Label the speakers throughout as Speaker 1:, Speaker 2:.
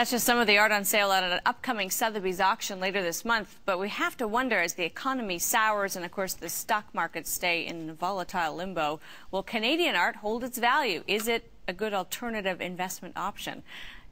Speaker 1: That's just some of the art on sale at an upcoming Sotheby's auction later this month. But we have to wonder, as the economy sours and, of course, the stock markets stay in volatile limbo, will Canadian art hold its value? Is it a good alternative investment option?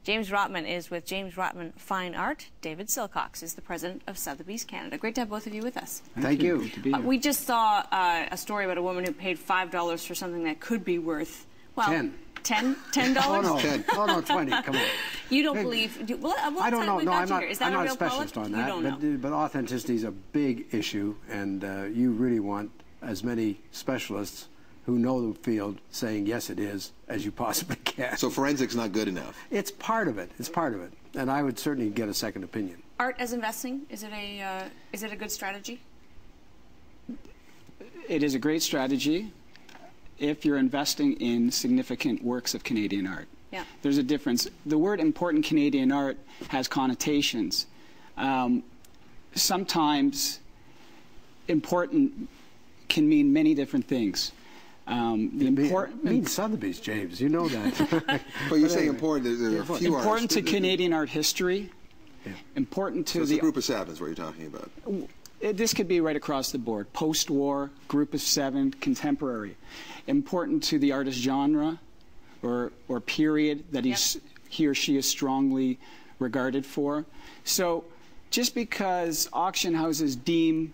Speaker 1: James Rottman is with James Rottman Fine Art. David Silcox is the president of Sotheby's Canada. Great to have both of you with us.
Speaker 2: Thank you.
Speaker 3: Good to be here.
Speaker 1: We just saw a story about a woman who paid $5 for something that could be worth, well, $10.
Speaker 2: Oh, no. 10. Oh, no, 20. Come on.
Speaker 1: You don't believe...
Speaker 2: I don't know. No, I'm not
Speaker 1: a
Speaker 2: a specialist on that.
Speaker 1: You don't know.
Speaker 2: But authenticity is a big issue, and you really want as many specialists who know the field saying, yes, it is, as you possibly can.
Speaker 3: So forensics not good enough?
Speaker 2: It's part of it. It's part of it. And I would certainly get a second opinion.
Speaker 1: Art as investing, is it a good strategy?
Speaker 4: It is a great strategy if you're investing in significant works of Canadian art.
Speaker 1: Yeah.
Speaker 4: There's a difference. The word important Canadian art has connotations. Sometimes important can mean many different things.
Speaker 2: It means Sotheby's, James. You know that.
Speaker 3: Well, you say important. There are a few
Speaker 4: important
Speaker 3: artists.
Speaker 4: to Canadian art history. Yeah. Important to
Speaker 3: so it's a group of seven is what you're talking about.
Speaker 4: This could be right across the board. Post-war, group of seven, contemporary. Important to the artist genre or period that he or she is strongly regarded for. So just because auction houses deem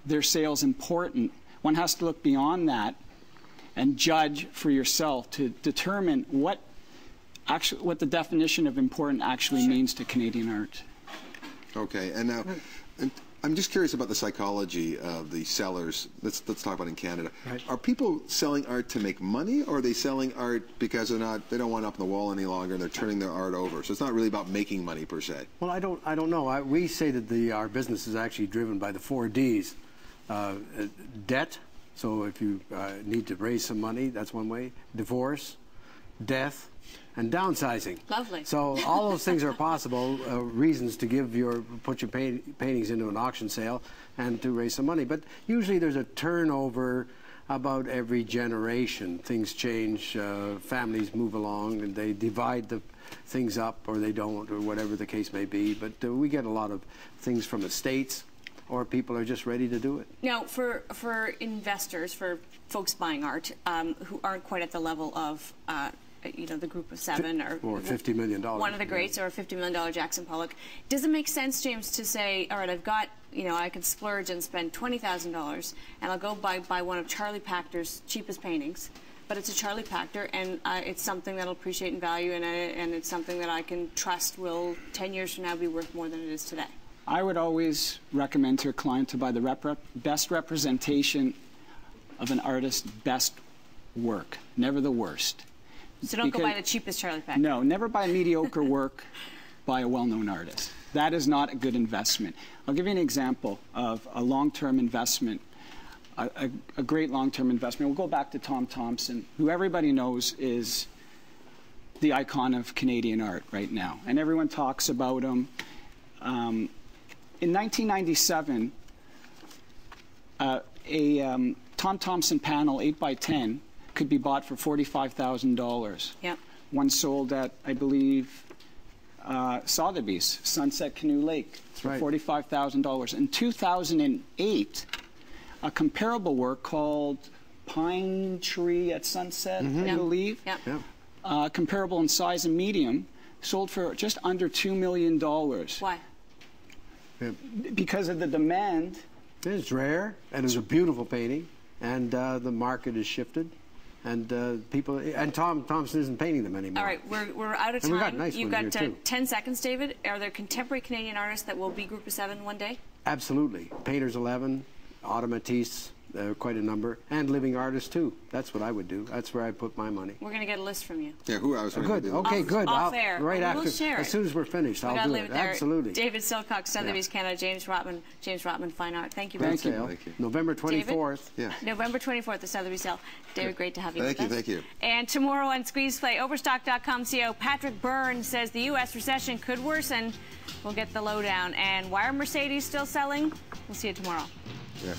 Speaker 4: their sales important, one has to look beyond that and judge for yourself to determine what the definition of important actually means to Canadian art.
Speaker 3: Okay, and now I'm just curious about the psychology of the sellers. Let's talk about in Canada. Right. Are people selling art to make money, or are they selling art because they don't want it up on the wall any longer and they're turning their art over? So it's not really about making money per se. Well,
Speaker 2: I don't know. We say that our business is actually driven by the 4 Ds. Debt. So if you need to raise some money, that's one way. Divorce, death, and downsizing.
Speaker 1: Lovely.
Speaker 2: So all those things are possible reasons to put your paintings into an auction sale and to raise some money. But usually there's a turnover about every generation. Things change, families move along, and they divide the things up, or they don't, or whatever the case may be. But we get a lot of things from the States, or people are just ready to do it.
Speaker 1: Now, for investors, for folks buying art who aren't quite at the level of, the group of seven or
Speaker 2: $50 million,
Speaker 1: one of the greats, or $50 million Jackson Pollock, does it make sense, James, to say, all right, I've got, I can splurge and spend $20,000, and I'll go buy one of Charlie Pachter's cheapest paintings, but it's a Charlie Pachter, and it's something that'll appreciate in value, and it's something that I can trust will 10 years from now be worth more than it is today.
Speaker 4: I would always recommend to a client to buy the best representation of an artist's best work, never the worst.
Speaker 1: So don't go buy the cheapest Charlie Pachter.
Speaker 4: No, never buy mediocre work by a well-known artist. That is not a good investment. I'll give you an example of a long-term investment, a great long-term investment. We'll go back to Tom Thompson, who everybody knows is the icon of Canadian art right now, and everyone talks about him. In 1997, a Tom Thompson panel 8x10 could be bought for $45,000.
Speaker 1: Yep.
Speaker 4: One sold at, I believe, Sotheby's, Sunset Canoe Lake, for $45,000. In 2008, a comparable work called Pine Tree at Sunset, I believe, comparable in size and medium, sold for just under $2 million.
Speaker 1: Why?
Speaker 4: Because of the demand.
Speaker 2: It's rare, and it's a beautiful painting, and the market has shifted, and Tom Thompson isn't painting them anymore.
Speaker 1: All right, we're out of time.
Speaker 2: And we got nice
Speaker 1: You've
Speaker 2: ones
Speaker 1: got
Speaker 2: here, too.
Speaker 1: 10 seconds, David. Are there contemporary Canadian artists that will be Group of Seven one day?
Speaker 2: Absolutely. Painters 11, Auto Matisse, quite a number, and living artists too. That's what I would do. That's where I put my money.
Speaker 1: We're going to get a list from you.
Speaker 3: Yeah, who I was
Speaker 2: good. Okay, good.
Speaker 1: Off air.
Speaker 2: Right
Speaker 1: we'll
Speaker 2: after,
Speaker 1: share
Speaker 2: as soon as we're finished, I'll do it. Absolutely.
Speaker 1: David Silcox, Sotheby's Canada, James Rottman Fine Art. Thank you very much.
Speaker 2: Thank you. November 24th.
Speaker 1: David? Yeah. November 24th, the Sotheby's sale. David, great to have you with us.
Speaker 3: Thank you.
Speaker 1: And tomorrow on Squeeze Play, Overstock.com CEO Patrick Byrne says the U.S. recession could worsen. We'll get the lowdown. And why are Mercedes still selling? We'll see you tomorrow.
Speaker 3: Yeah.